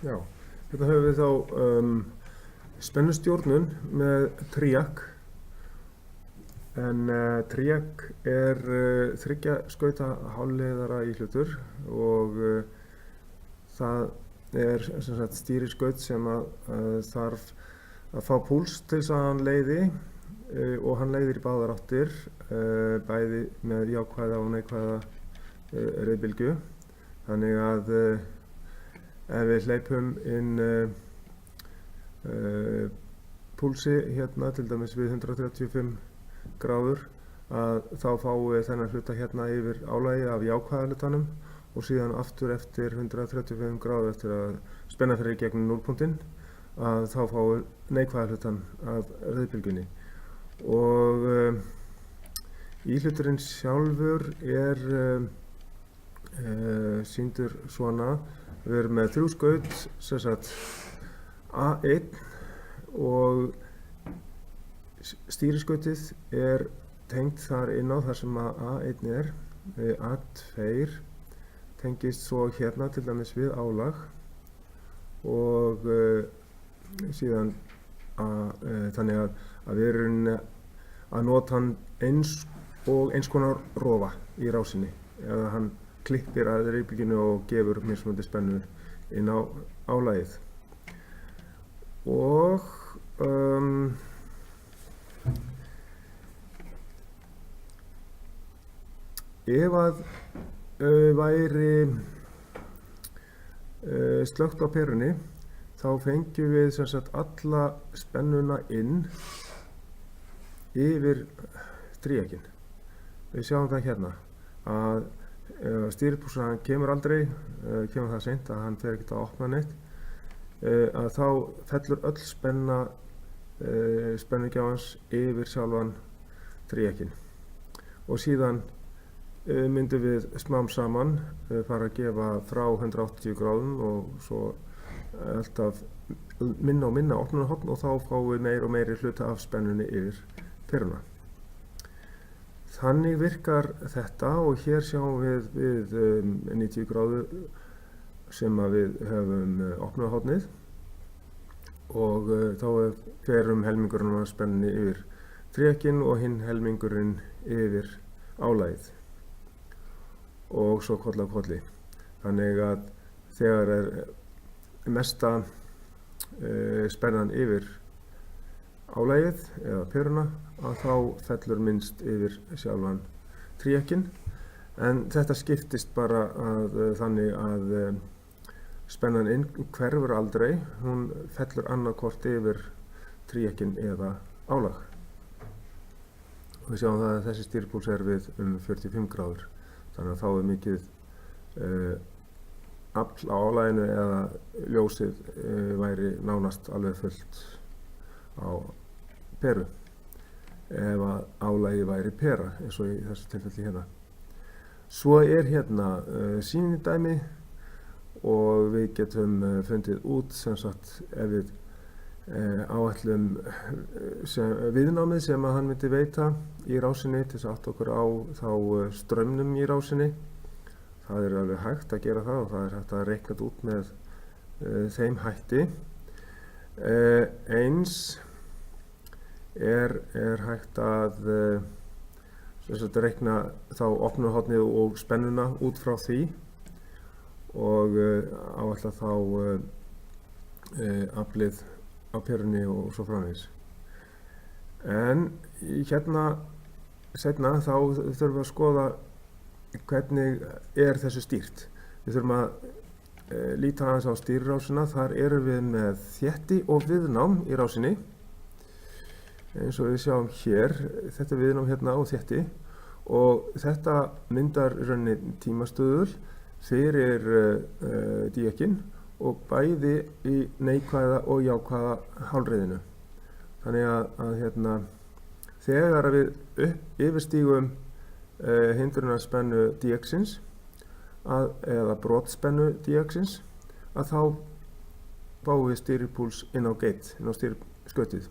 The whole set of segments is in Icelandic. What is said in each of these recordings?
Já, hérna höfum við þá spennustjórnun með TRIAC. En TRIAC þriggja skauta hálfleiðara íhlutur og það sem sagt stýriskaut sem þarf að fá púls til þess að hann leiði og hann leiðir í báðar áttir, bæði með jákvæða og neikvæða reiðbylgju. Þannig að ef við hleypum inn púlsi hérna til dæmis við 135 gráður þá fáum við þennan hluta hérna yfir álagi af jákvæða hlutanum og síðan aftur eftir 135 gráður eftir að spenna fyrir gegnum núllpunktinn þá fáum við neikvæða hlutan af reiðbylgjunni. Og íhluturinn sjálfur sýndur svona. Við erum með 3 skaut, sem sagt A1 og stýriskautið tengt þar inn á þar sem A1 A2 tengist svo hérna til dæmis við álag og síðan þannig að við erum að nota hann eins konar rofa í rásinni eða hann klippir að reiðbylgjunni og gefur mismunandi spennu inn á álagið. Og ef að væri slökkt á perunni þá fengjum við sem sagt alla spennuna inn yfir TRIAC-inn. Við sjáum það hérna að stýripúlsinn kemur aldrei, kemur það seint að hann fer ekkert að opna neitt, að þá fellur öll spenna spennugjáfans yfir sjálfan TRIAC-inn og síðan myndum við smám saman fara að gefa frá 180 gráðum og svo alltaf minna og minna opnunarhorn og þá fáum við meiri og meiri hluta af spennunni yfir peruna. Þannig virkar þetta og hér sjáum við 90 gráðu sem að við höfum opnunarhornið og þá fer helmingurinn af spennunni yfir TRIAC-inn og hinn helmingurinn yfir álagið. Og svo koll af kolli. Þannig að þegar mesta spennan yfir álagið eða peruna þá fellur minnst yfir sjálfan TRIAC-inn en þetta skiptist bara þannig að spennan inn hverfur aldrei, hún fellur annarkvort yfir TRIAC-inn eða álag. Og við sjáum það að þessi stýripúls við 45 gráður. Þannig að þá mikið afl á álaginu eða ljósið væri nánast alveg fullt á peru ef að álagið væri pera eins og í þessu tilfelli hérna. Svo hérna sýnidæmi og við getum fundið út sem sagt ef við áætlum viðnámið sem að hann myndi veita í rásinni til þess að átta okkur á þá straumnum í rásinni. Það alveg hægt að gera það og það hægt að reikna út með þeim hætti. Eins hægt að reikna þá opnunarhornið og spennuna út frá því og áætla þá aflið á perunni og svo framvegis. En hérna seinna þá þurfum við að skoða hvernig þessu stýrt. Við þurfum að líta aðeins á stýrirásina. Þar erum við með þétti og viðnám í rásinni. Eins og við sjáum hér, þetta viðnám hérna og þétti og þetta myndar í rauninni tímastöðul fyrir díakinn og bæði í neikvæða og jákvæða hálfreiðinu. Þannig að hérna, þegar við yfirstígum hindrunarspennu díaksins eða brotspennu díaksins þá fáum við stýripúls inn á gate, inn á stýriskautið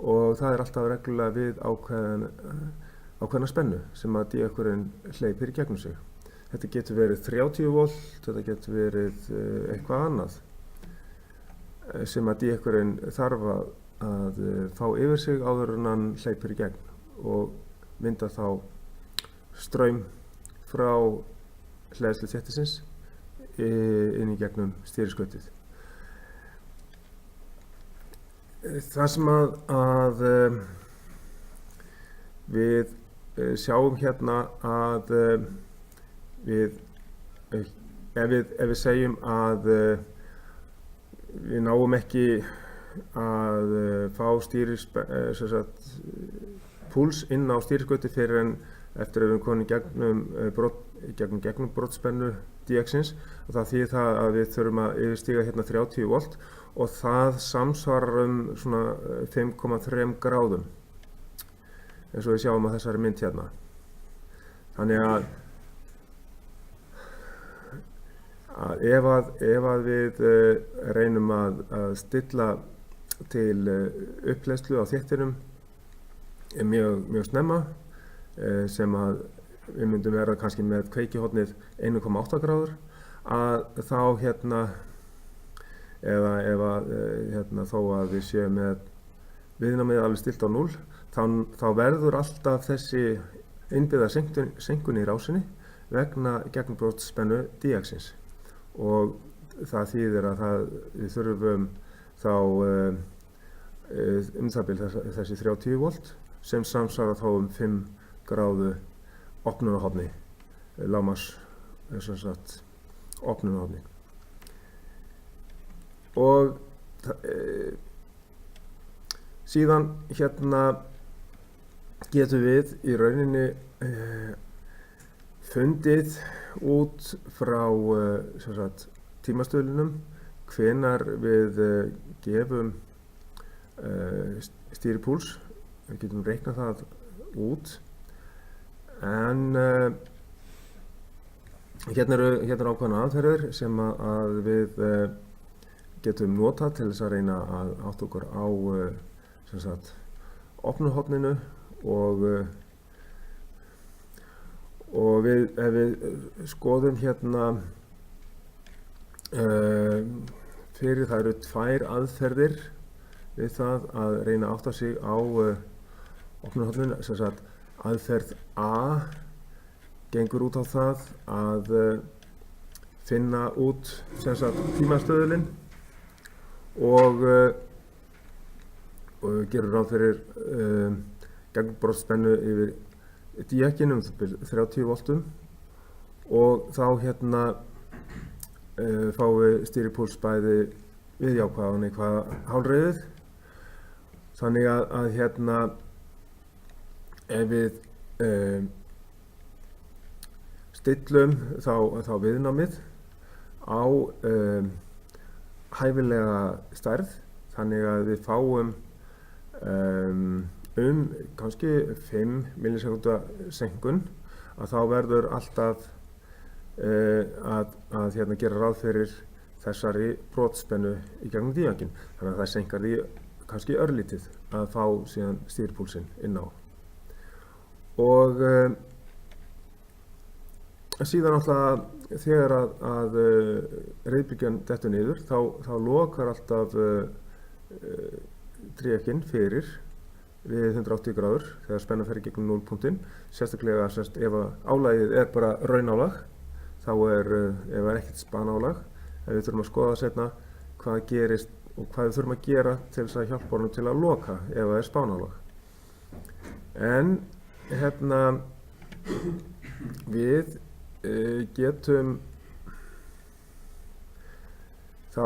og það alltaf reglulega við ákveðna spennu sem að díakurinn hleypir í gegnum sig. Þetta getur verið 30 volt, þetta getur verið eitthvað annað. sem að díekurinn þarf að fá yfir sig áður en hann hleypur í gegn og mynda þá straum frá hleðslu þéttisins inn í gegnum stýriskautið. Það sem að við sjáum hérna að ef við segjum að við náum ekki að fá púls inn á stýriskauti fyrir en eftir að við erum komin gegnum brottspennu DX-ins, og það þýðir það að við þurfum að yfirstíga hérna 30 volt og það samsvarar svona 5,3 gráðum eins og við sjáum á þessari mynd hérna. Þannig að ef við reynum að stilla til uppleiðslu á þéttinum mjög snemma, sem að við myndum vera kannski með kveikihornið 1,8 gráður, að þá eða ef þó að við séum með viðnámið alveg stillt á 0, þá verður alltaf þessi innbyggða senkun í rásinni vegna gegnumbrotsspennu DX-ins, og það þýðir að við þurfum þá það bil þessi 30 volt sem samsvarar þá 5 gráðu opnunarhorni, lágmarks opnunarhorni. Og síðan getum við í rauninni fundið út frá tímastöðlunum hvenær við gefum stýripúls. Við getum reiknað það út, en hérna eru ákveðnar aðferðir sem að við getum notað til þess að reyna að átta okkur á opnunarhorninu, og ef við skoðum hérna fyrir, það eru 2 aðferðir við það að reyna að átta sig á opnunarhorninu. Aðferð A gengur út á það að finna út tímastöðulinn og gerur ráð fyrir gegnumbrotsspennu yfir díekinu 30 voltum, og þá fáum við stýripúls bæði við jákvæða og neikvæða hálfreiðið. Þannig að ef við stillum þá viðnámið á hæfilega stærð, þannig að við fáum kannski 5 millisekúnda senkun, að þá verður alltaf að gera ráð fyrir þessari brotspennu í gegnum díanginn. Þannig að það senkar því kannski örlítið að fá síðan stýripúlsinn inn á. Og síðan alltaf þegar að reiðbylgjan dettur niður, þá lokar alltaf díanginn fyrir við 180 gráður þegar spennan fer í gegnum 0 punktinn. Sérstaklega ef álagið er bara raunálag, þá ef ekkert spanálag, en við þurfum að skoða seinna hvað gerist og hvað við þurfum að gera til þess að hjálpa honum til að loka ef það er spánálag. En við getum þá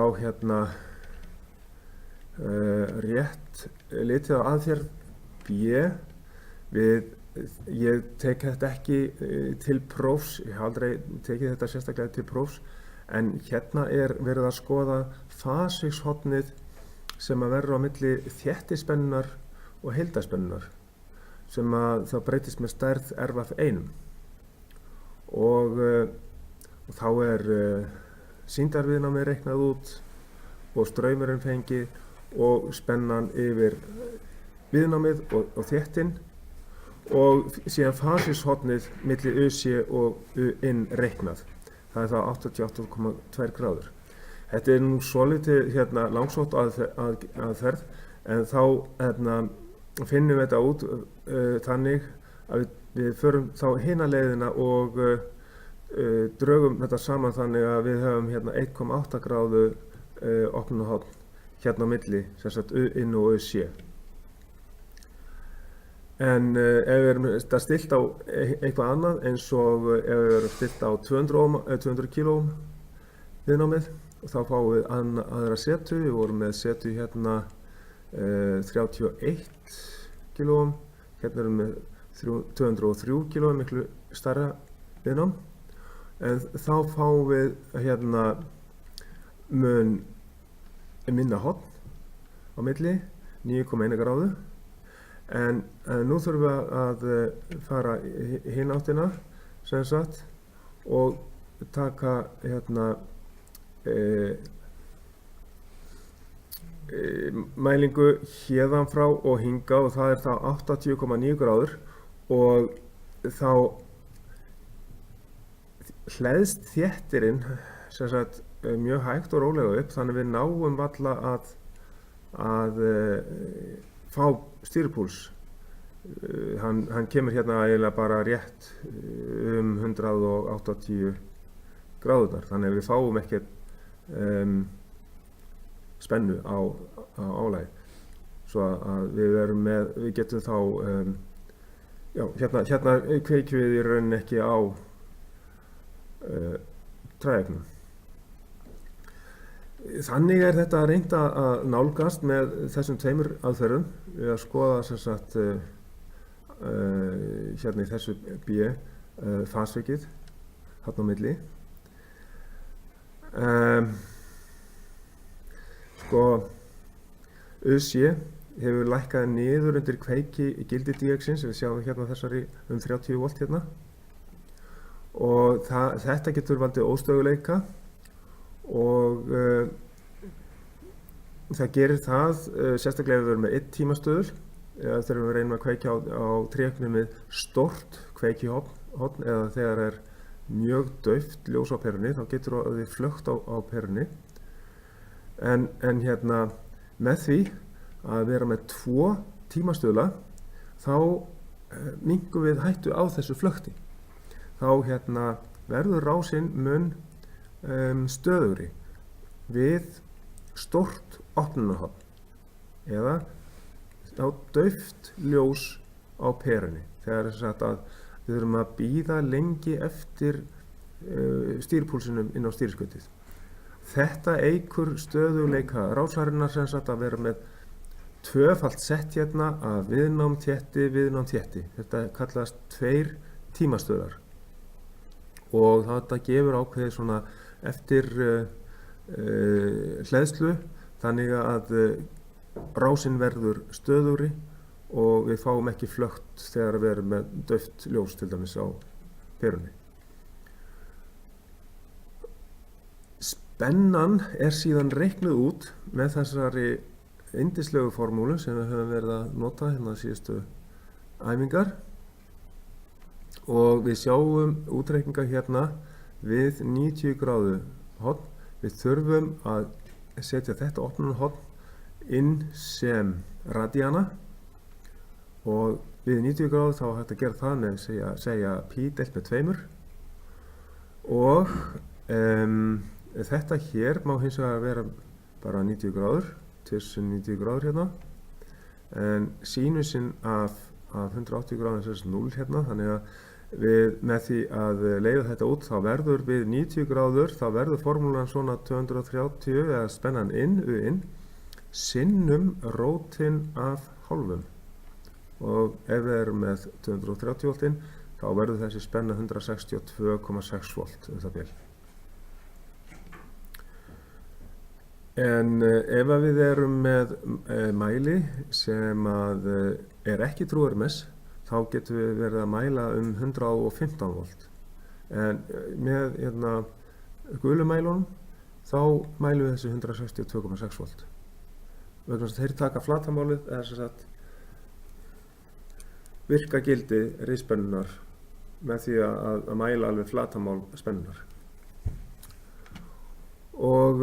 rétt litið á aðferð B. Ég tek þetta ekki til prófs, ég hef aldrei tekið þetta sérstaklega til prófs, en er verið að skoða fasvíxhornið sem að verður á milli þéttispennunar og heildarspennunar, sem að það breytist með stærð RF1, og þá sýndarviðnámið reiknað út og straumurinn fengið og spennan yfir viðnámið og þéttin, og síðan fasvíxhornið milli UC og UN reiknað. Það er þá 88,2 gráður. Þetta nú svolítið langsótt aðferð, en þá finnum við þetta út þannig að við förum þá hina leiðina og drögum þetta saman þannig að við höfum 1,8 gráðu opnunarhorn á milli, sem sagt inn og C. En ef við erum stilt á eitthvað annað, eins og ef við erum stilt á 200 kílóum viðnámið, þá fáum við aðra setu. Við vorum með setu 31 kílóum, erum við 203 kílóum, miklu stærra viðnám. En þá fáum við mun minna horn á milli, 9,1 gráðu. En nú þurfum við að fara hina áttina, sem sagt, og taka mælingu héðan frá og hingað, og það þá 80,9 gráður, og þá hleðst þéttirinn, sem sagt, mjög hægt og rólega upp, þannig við náum varla að fá stýripúls. Hann kemur eiginlega bara rétt 180 gráðurnar, þannig að við fáum ekkert spennu á álagið, svo að við getum þá kveikjum við í rauninni ekki á træefnum. Þannig þetta reynt að nálgast með þessum tveimur aðferðum, við að skoða sem sagt í þessu B fasvikið þarna á milli. UC hefur lækkað niður undir kveiki gildi díoxíns, við sjáum þessari 30 volt og þetta getur valdið óstöðuleika, og það gerir það sérstaklega ef við erum með 1 tímastöðul, eða þegar við reynum að kveikja á tréefni með stórt kveikihorn, eða þegar mjög dauft ljós á perunni, þá getur það flökt á perunni. En með því að vera með 2 tímastöðla, þá minkum við hættu á þessu flökti. Þá verður rásinn mun stöðugri við stórt opnunarhorn, eða á dauft ljós á perunni, þegar að við þurfum að bíða lengi eftir stýripúlsinum inn á stýriskautið. Þetta eykur stöðugleika rásarinnar, sem sagt að vera með tvöfalt sett af viðnám þétti. Þetta kallast 2 tímastöðlar, og þetta gefur ákveðið svona eftir hleðslu, þannig að rásinn verður stöðugri og við fáum ekki flökt þegar við erum með dauft ljós, til dæmis á perunni. Spennan síðan reiknuð út með þessari yndislegu formúlu sem við höfum verið að nota síðustu æfingar, og við sjáum útreikninga við 90 gráðu horn. Við þurfum að setja þetta opnunarhorn inn sem radíana, og við 90 gráðu þá hægt að gera það með segja pi deilt með 2, og þetta hér má hins vegar vera bara 90 gráður, 90 gráður en sínusinn af 180 gráðum er 0 þannig að með því að leiða þetta út, þá verður við 90 gráður, þá verður formúlan svona 230, eða spennan inn, sinnum rótin af hálfum. Og ef við erum með 230 voltinn, þá verður þessi spenna 162,6 volt það bil. En ef við erum með mæli sem ekki trúarmess, þá getum við verið að mæla 115 volt. En með gulu mælunum, þá mælum við þessi 162,6 volt. Vegna þess að þeir taka flatarmálið, eða sem sagt virka gildi risspennunar með því að mæla alveg flatarmál spennunar. og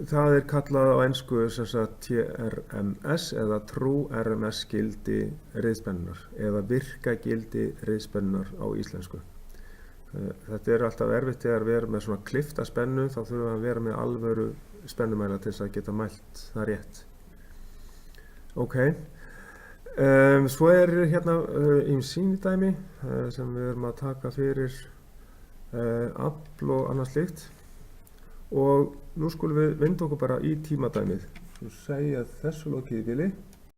það kallað á ensku sem sagt TRMS eða True RMS gildi riðspennunar eða virkagildi riðspennunar á íslensku. Þetta alltaf erfitt þegar við erum með svona klippta spennu, þá þurfum við að vera með alvöru spennumæla til þess að geta mælt það rétt. Ok, svo hérna sýnidæmi sem við erum að taka fyrir afl og annað slíkt og nú skulum við vinda okkur bara í tímadæmið. Svo segja þessu lokið í bili.